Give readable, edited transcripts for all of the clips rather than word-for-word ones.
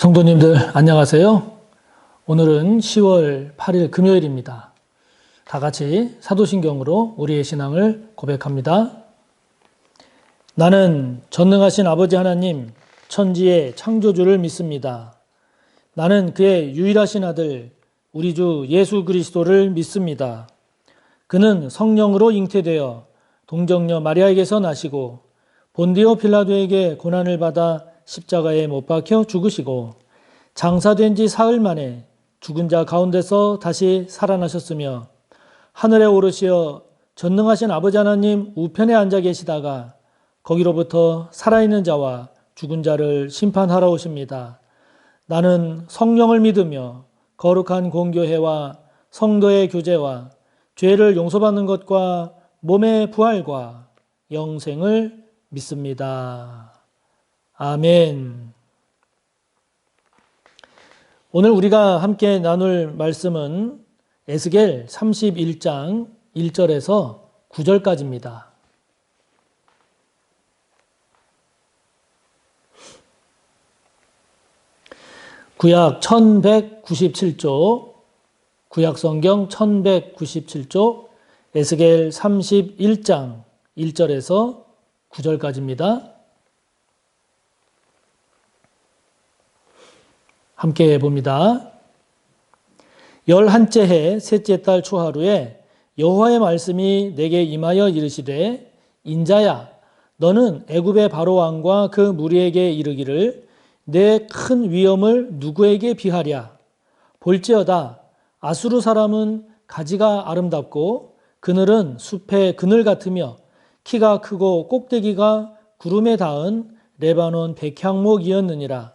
성도님들 안녕하세요. 오늘은 10월 8일 금요일입니다. 다 같이 사도신경으로 우리의 신앙을 고백합니다. 나는 전능하신 아버지 하나님, 천지의 창조주를 믿습니다. 나는 그의 유일하신 아들, 우리 주 예수 그리스도를 믿습니다. 그는 성령으로 잉태되어 동정녀 마리아에게서 나시고 본디오 빌라도에게 고난을 받아 십자가에 못 박혀 죽으시고 장사된 지 사흘 만에 죽은 자 가운데서 다시 살아나셨으며 하늘에 오르시어 전능하신 아버지 하나님 우편에 앉아 계시다가 거기로부터 살아있는 자와 죽은 자를 심판하러 오십니다. 나는 성령을 믿으며 거룩한 공교회와 성도의 교제와 죄를 용서받는 것과 몸의 부활과 영생을 믿습니다. 아멘. 오늘 우리가 함께 나눌 말씀은 에스겔 31장 1절에서 9절까지입니다. 구약 1197조, 구약성경 1197조, 에스겔 31장 1절에서 9절까지입니다. 함께 봅니다. 11째 해 셋째 달 초하루에 여호와의 말씀이 내게 임하여 이르시되 인자야 너는 애굽의 바로 왕과 그 무리에게 이르기를 내 큰 위엄을 누구에게 비하랴. 볼지어다 아수르 사람은 가지가 아름답고 그늘은 숲의 그늘 같으며 키가 크고 꼭대기가 구름에 닿은 레바논 백향목이었느니라.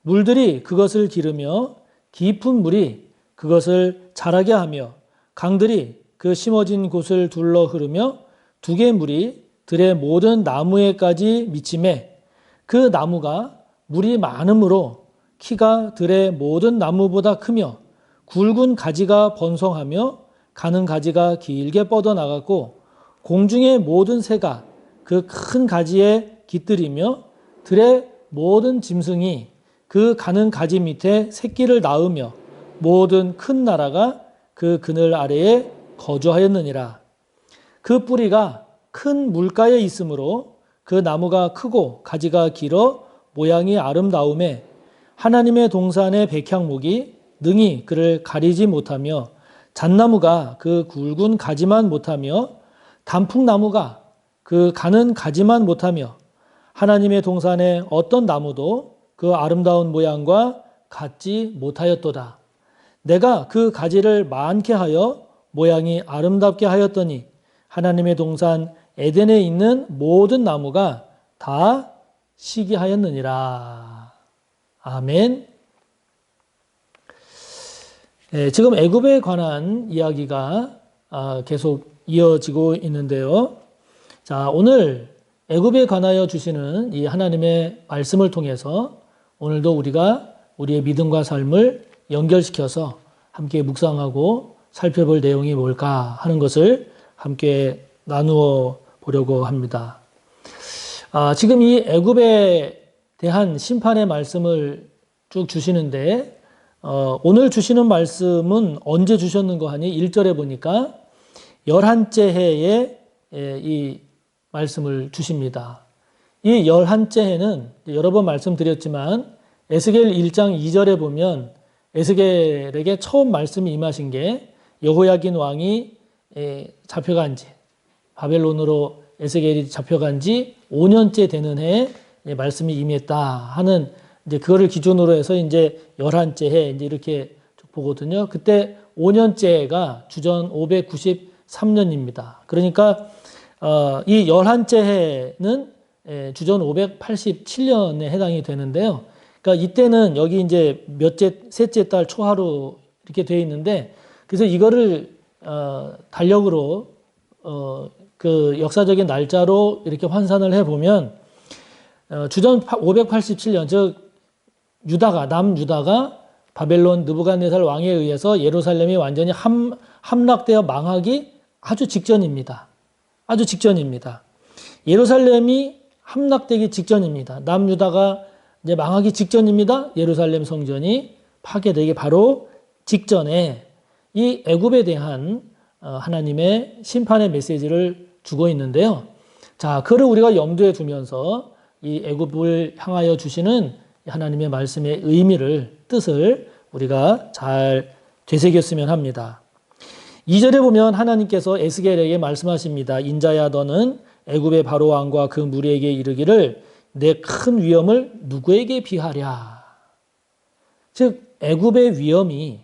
물들이 그것을 기르며 깊은 물이 그것을 자라게 하며 강들이 그 심어진 곳을 둘러 흐르며 두 개의 물이 들의 모든 나무에까지 미치매 그 나무가 물이 많으므로 키가 들의 모든 나무보다 크며 굵은 가지가 번성하며 가는 가지가 길게 뻗어나갔고 공중의 모든 새가 그 큰 가지에 깃들이며 들의 모든 짐승이 그 가는 가지 밑에 새끼를 낳으며 모든 큰 나라가 그 그늘 아래에 거주하였느니라. 그 뿌리가 큰 물가에 있으므로 그 나무가 크고 가지가 길어 모양이 아름다움에 하나님의 동산의 백향목이 능히 그를 가리지 못하며 잣나무가 그 굵은 가지만 못하며 단풍나무가 그 가는 가지만 못하며 하나님의 동산의 어떤 나무도 그 아름다운 모양과 같지 못하였도다. 내가 그 가지를 많게 하여 모양이 아름답게 하였더니 하나님의 동산 에덴에 있는 모든 나무가 다 시기하였느니라. 아멘. 지금 애굽에 관한 이야기가 계속 이어지고 있는데요. 자, 오늘 애굽에 관하여 주시는 이 하나님의 말씀을 통해서 오늘도 우리가 우리의 믿음과 삶을 연결시켜서 함께 묵상하고 살펴볼 내용이 뭘까 하는 것을 함께 나누어 보려고 합니다. 지금 이 애굽에 대한 심판의 말씀을 쭉 주시는데 오늘 주시는 말씀은 언제 주셨는가 하니 1절에 보니까 11째 해에 이 말씀을 주십니다. 이 11째 해는 여러 번 말씀드렸지만 에스겔 1장 2절에 보면 에스겔에게 처음 말씀이 임하신 게 여호야긴 왕이 잡혀간 지 바벨론으로 에스겔이 잡혀간 지 5년째 되는 해에 말씀이 임했다 하는 이제 그거를 기준으로 해서 이제 11째 해 이제 이렇게 보거든요. 그때 5년째가 주전 593년입니다. 그러니까 이 11째 해는 주전 587년에 해당이 되는데요. 그러니까 이때는 여기 이제 셋째 달 초하루 이렇게 되어 있는데 그래서 이거를 달력으로 그 역사적인 날짜로 이렇게 환산을 해보면 주전 587년 즉 남유다가 바벨론 느부갓네살 왕에 의해서 예루살렘이 완전히 함락되어 망하기 아주 직전입니다. 예루살렘이 함락되기 직전입니다. 남유다가 이제 망하기 직전입니다. 예루살렘 성전이 파괴되기 바로 직전에 이 애굽에 대한 하나님의 심판의 메시지를 주고 있는데요. 자, 그를 우리가 염두에 두면서 이 애굽을 향하여 주시는 하나님의 말씀의 의미를, 뜻을 우리가 잘 되새겼으면 합니다. 2절에 보면 하나님께서 에스겔에게 말씀하십니다. 인자야, 너는 애굽의 바로 왕과 그 무리에게 이르기를 내 큰 위엄을 누구에게 비하랴. 즉 애굽의 위엄이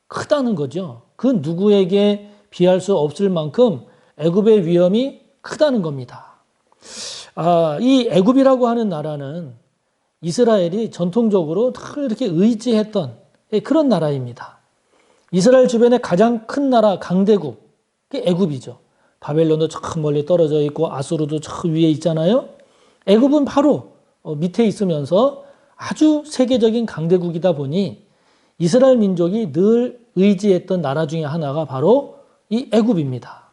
크다는 거죠. 그 누구에게 비할 수 없을 만큼 애굽의 위엄이 크다는 겁니다. 이 애굽이라고 하는 나라는 이스라엘이 전통적으로 늘 이렇게 의지했던 그런 나라입니다. 이스라엘 주변에 가장 큰 나라 강대국, 그게 애굽이죠. 바벨론도 저 멀리 떨어져 있고 아수르도 저 위에 있잖아요. 애굽은 바로 밑에 있으면서 아주 세계적인 강대국이다 보니 이스라엘 민족이 늘 의지했던 나라 중에 하나가 바로 이 애굽입니다.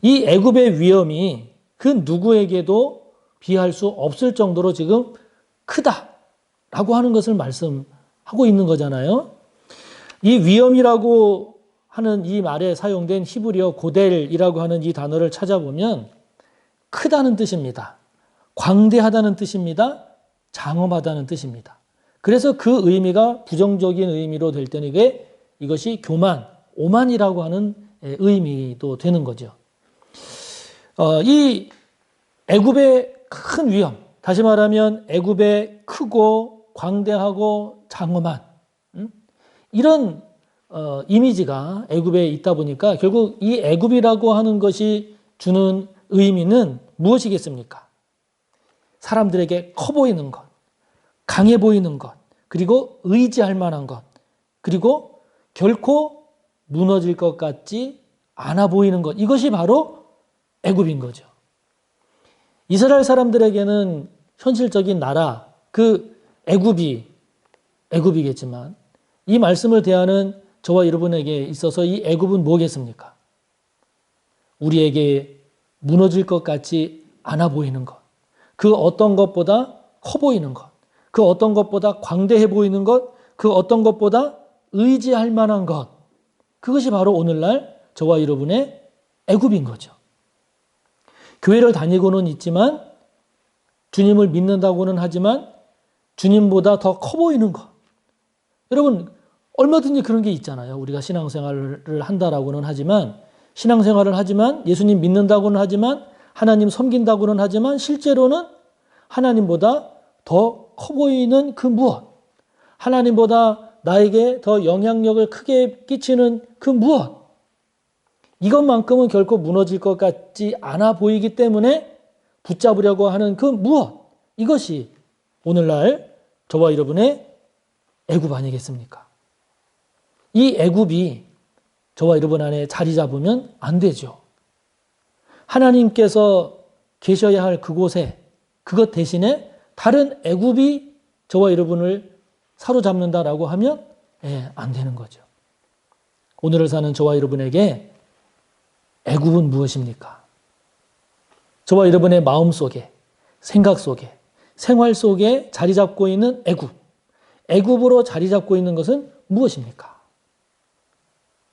이 애굽의 위엄이 그 누구에게도 비할 수 없을 정도로 지금 크다라고 하는 것을 말씀하고 있는 거잖아요. 이 위엄이라고 하는 이 말에 사용된 히브리어 고델이라고 하는 이 단어를 찾아보면 크다는 뜻입니다. 광대하다는 뜻입니다. 장엄하다는 뜻입니다. 그래서 그 의미가 부정적인 의미로 될 때는 이것이 교만, 오만이라고 하는 의미도 되는 거죠. 이 애굽의 큰 위엄, 다시 말하면 애굽의 크고 광대하고 장엄한 이런 이미지가 애굽에 있다 보니까 결국 이 애굽이라고 하는 것이 주는 의미는 무엇이겠습니까? 사람들에게 커 보이는 것, 강해 보이는 것, 그리고 의지할 만한 것, 그리고 결코 무너질 것 같지 않아 보이는 것, 이것이 바로 애굽인 거죠. 이스라엘 사람들에게는 현실적인 나라, 그 애굽이겠지만 이 말씀을 대하는 저와 여러분에게 있어서 이 애굽은 뭐겠습니까? 우리에게 무너질 것 같지 않아 보이는 것, 그 어떤 것보다 커 보이는 것, 그 어떤 것보다 광대해 보이는 것, 그 어떤 것보다 의지할 만한 것, 그것이 바로 오늘날 저와 여러분의 애굽인 거죠. 교회를 다니고는 있지만 주님을 믿는다고는 하지만 주님보다 더 커 보이는 것. 여러분 얼마든지 그런 게 있잖아요. 우리가 신앙생활을 한다라고는 하지만 예수님 믿는다고는 하지만 하나님 섬긴다고는 하지만 실제로는 하나님보다 더 커 보이는 그 무엇, 하나님보다 나에게 더 영향력을 크게 끼치는 그 무엇, 이것만큼은 결코 무너질 것 같지 않아 보이기 때문에 붙잡으려고 하는 그 무엇, 이것이 오늘날 저와 여러분의 애굽 아니겠습니까? 이 애굽이 저와 여러분 안에 자리 잡으면 안 되죠. 하나님께서 계셔야 할 그곳에 그것 대신에 다른 애굽이 저와 여러분을 사로잡는다라고 하면 안 되는 거죠. 오늘을 사는 저와 여러분에게 애굽은 무엇입니까? 저와 여러분의 마음 속에, 생각 속에, 생활 속에 자리 잡고 있는 애굽. 애굽으로 자리 잡고 있는 것은 무엇입니까?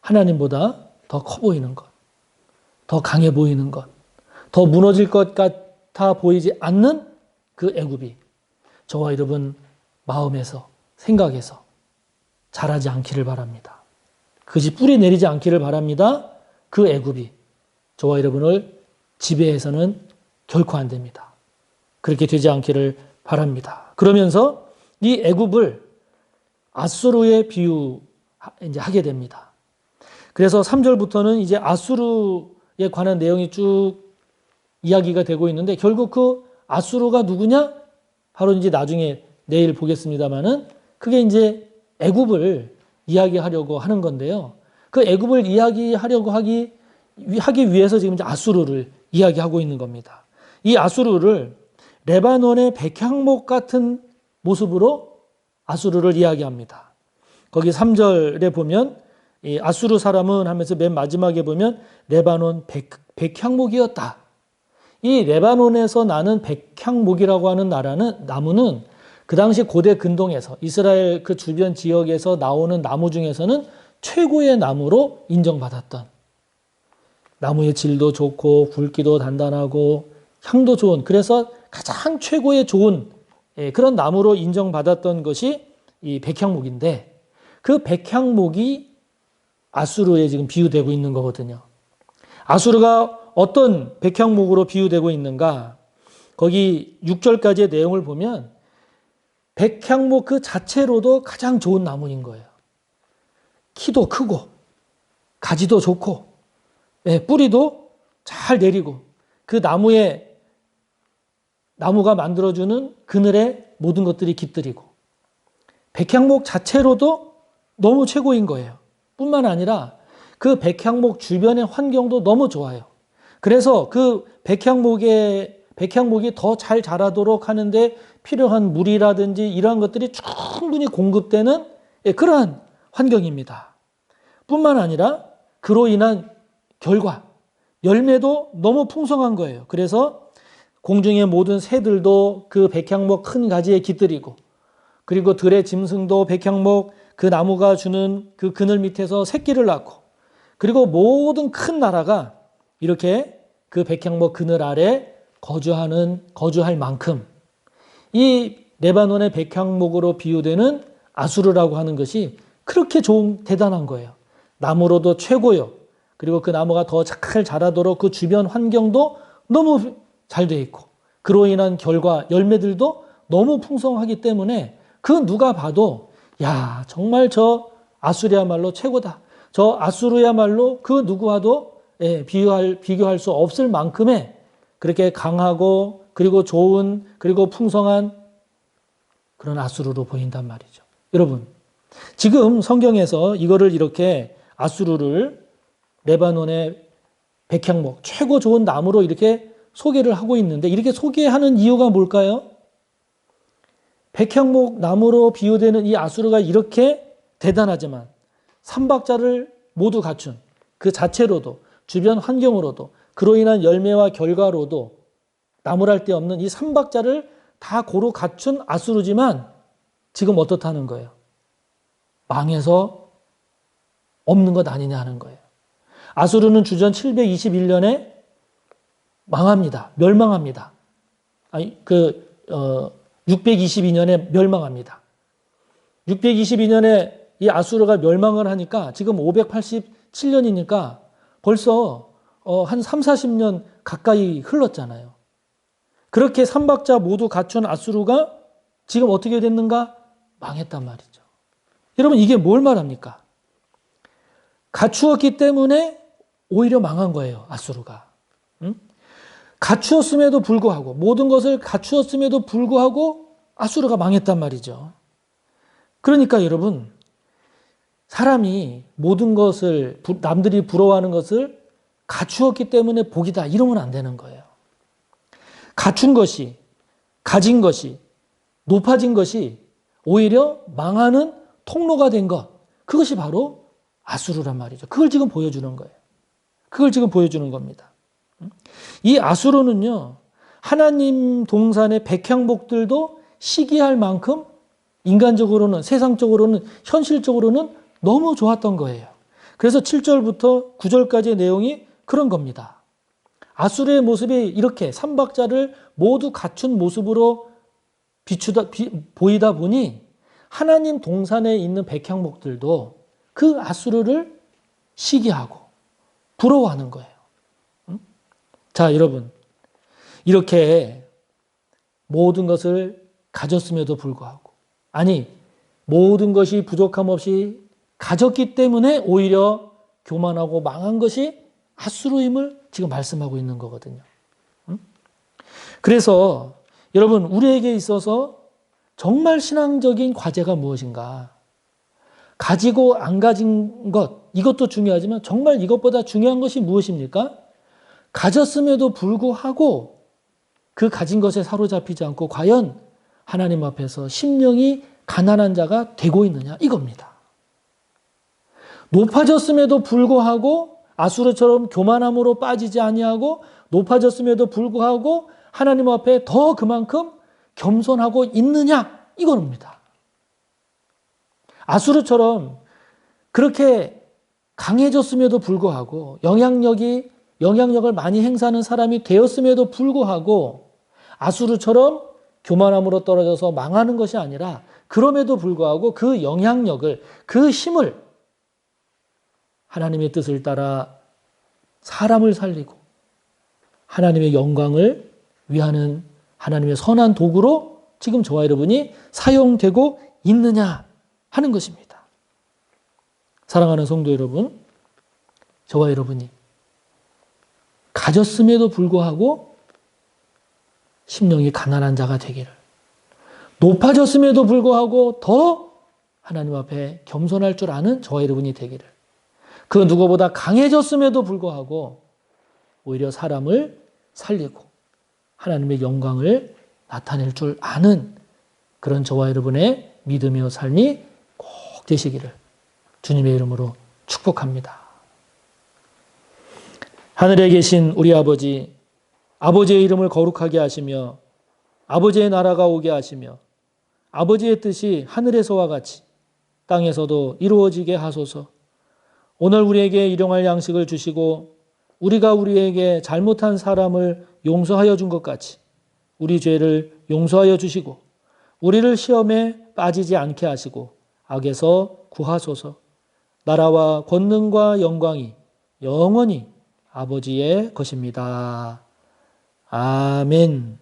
하나님보다 더 커 보이는 것, 더 강해 보이는 것, 더 무너질 것 같아 보이지 않는 그 애굽이 저와 여러분 마음에서, 생각에서 자라지 않기를 바랍니다. 그것이 뿌리 내리지 않기를 바랍니다. 그 애굽이 저와 여러분을 지배해서는 결코 안 됩니다. 그렇게 되지 않기를 바랍니다. 그러면서 이 애굽을 아수르에 비유하게 됩니다. 그래서 3절부터는 이제 아수르에 관한 내용이 쭉 이야기가 되고 있는데 결국 그 아수르가 누구냐? 바로 이제 나중에 내일 보겠습니다만은 그게 이제 애굽을 이야기하려고 하는 건데요. 그 애굽을 이야기하려고 하기 위해서 지금 이제 아수르를 이야기하고 있는 겁니다. 이 아수르를 레바논의 백향목 같은 모습으로 아수르를 이야기합니다. 거기 3절에 보면 이 아수르 사람은 하면서 맨 마지막에 보면 레바논 백향목이었다. 이 레바논에서 나는 백향목이라고 하는 나무는 그 당시 고대 근동에서 이스라엘 그 주변 지역에서 나오는 나무 중에서는 최고의 나무로 인정받았던, 나무의 질도 좋고 굵기도 단단하고 향도 좋은, 그래서 가장 최고의 좋은 그런 나무로 인정받았던 것이 이 백향목인데, 그 백향목이 아수르에 지금 비유되고 있는 거거든요. 아수르가 어떤 백향목으로 비유되고 있는가? 거기 6절까지의 내용을 보면 백향목 그 자체로도 가장 좋은 나무인 거예요. 키도 크고 가지도 좋고 뿌리도 잘 내리고 그 나무가 만들어주는 그늘에 모든 것들이 깃들이고, 백향목 자체로도 너무 최고인 거예요. 뿐만 아니라 그 백향목 주변의 환경도 너무 좋아요. 그래서 그 백향목이 더 잘 자라도록 하는데 필요한 물이라든지 이러한 것들이 충분히 공급되는 그러한 환경입니다. 뿐만 아니라 그로 인한 결과, 열매도 너무 풍성한 거예요. 그래서 공중의 모든 새들도 그 백향목 큰 가지에 깃들이고, 그리고 들의 짐승도 백향목 그 나무가 주는 그 그늘 밑에서 새끼를 낳고, 그리고 모든 큰 나라가 이렇게 그 백향목 그늘 아래 거주할 만큼 이 레바논의 백향목으로 비유되는 아수르라고 하는 것이 그렇게 대단한 거예요. 나무로도 최고요. 그리고 그 나무가 더 잘 자라도록 그 주변 환경도 너무 잘 돼 있고, 그로 인한 결과 열매들도 너무 풍성하기 때문에 그 누가 봐도 야, 정말 저 아수르야말로 최고다. 저 아수르야말로 그 누구와도 비교할 수 없을 만큼의 그렇게 강하고 그리고 좋은 그리고 풍성한 그런 아수르로 보인단 말이죠. 여러분, 지금 성경에서 이거를 이렇게 아수르를 레바논의 백향목, 최고 좋은 나무로 이렇게 소개를 하고 있는데, 이렇게 소개하는 이유가 뭘까요? 백향목 나무로 비유되는 이 아수르가 이렇게 대단하지만 삼박자를 모두 갖춘 그 자체로도 주변 환경으로도 그로 인한 열매와 결과로도 나무랄 데 없는 이 삼박자를 다 고루 갖춘 아수르지만 지금 어떻다는 거예요? 망해서 없는 것 아니냐 하는 거예요. 아수르는 주전 721년에 망합니다. 멸망합니다. 622년에 멸망합니다. 622년에 이 아수르가 멸망을 하니까 지금 587년이니까 벌써 한 3, 40년 가까이 흘렀잖아요. 그렇게 삼박자 모두 갖춘 아수르가 지금 어떻게 됐는가? 망했단 말이죠. 여러분, 이게 뭘 말합니까? 갖추었기 때문에 오히려 망한 거예요, 아수르가. 갖추었음에도 불구하고, 모든 것을 갖추었음에도 불구하고 아수르가 망했단 말이죠. 그러니까 여러분, 사람이 모든 것을, 남들이 부러워하는 것을 갖추었기 때문에 복이다, 이러면 안 되는 거예요. 갖춘 것이, 가진 것이, 높아진 것이 오히려 망하는 통로가 된 것, 그것이 바로 아수르란 말이죠. 그걸 지금 보여주는 거예요. 그걸 지금 보여주는 겁니다. 이 아수르는요, 하나님 동산의 백향목들도 시기할 만큼 인간적으로는, 세상적으로는, 현실적으로는 너무 좋았던 거예요. 그래서 7절부터 9절까지의 내용이 그런 겁니다. 아수르의 모습이 이렇게 삼박자를 모두 갖춘 모습으로 보이다 보니 하나님 동산에 있는 백향목들도 그 아수르를 시기하고 부러워하는 거예요. 자, 여러분, 이렇게 모든 것을 가졌음에도 불구하고, 아니, 모든 것이 부족함 없이 가졌기 때문에 오히려 교만하고 망한 것이 아수르임을 지금 말씀하고 있는 거거든요. 그래서 여러분, 우리에게 있어서 정말 신앙적인 과제가 무엇인가? 가지고 안 가진 것, 이것도 중요하지만 정말 이것보다 중요한 것이 무엇입니까? 가졌음에도 불구하고 그 가진 것에 사로잡히지 않고 과연 하나님 앞에서 심령이 가난한 자가 되고 있느냐, 이겁니다. 높아졌음에도 불구하고 아수르처럼 교만함으로 빠지지 아니하고 높아졌음에도 불구하고 하나님 앞에 더 그만큼 겸손하고 있느냐? 이겁니다. 아수르처럼 그렇게 강해졌음에도 불구하고 영향력을 많이 행사하는 사람이 되었음에도 불구하고 아수르처럼 교만함으로 떨어져서 망하는 것이 아니라 그럼에도 불구하고 그 영향력을, 그 힘을 하나님의 뜻을 따라 사람을 살리고 하나님의 영광을 위하는 하나님의 선한 도구로 지금 저와 여러분이 사용되고 있느냐 하는 것입니다. 사랑하는 성도 여러분, 저와 여러분이 가졌음에도 불구하고 심령이 가난한 자가 되기를, 높아졌음에도 불구하고 더 하나님 앞에 겸손할 줄 아는 저와 여러분이 되기를, 그 누구보다 강해졌음에도 불구하고 오히려 사람을 살리고 하나님의 영광을 나타낼 줄 아는 그런 저와 여러분의 믿음의 삶이 꼭 되시기를 주님의 이름으로 축복합니다. 하늘에 계신 우리 아버지, 아버지의 이름을 거룩하게 하시며 아버지의 나라가 오게 하시며 아버지의 뜻이 하늘에서와 같이 땅에서도 이루어지게 하소서. 오늘 우리에게 일용할 양식을 주시고 우리가 우리에게 잘못한 사람을 용서하여 준 것 같이 우리 죄를 용서하여 주시고 우리를 시험에 빠지지 않게 하시고 악에서 구하소서. 나라와 권능과 영광이 영원히 아버지의 것입니다. 아멘.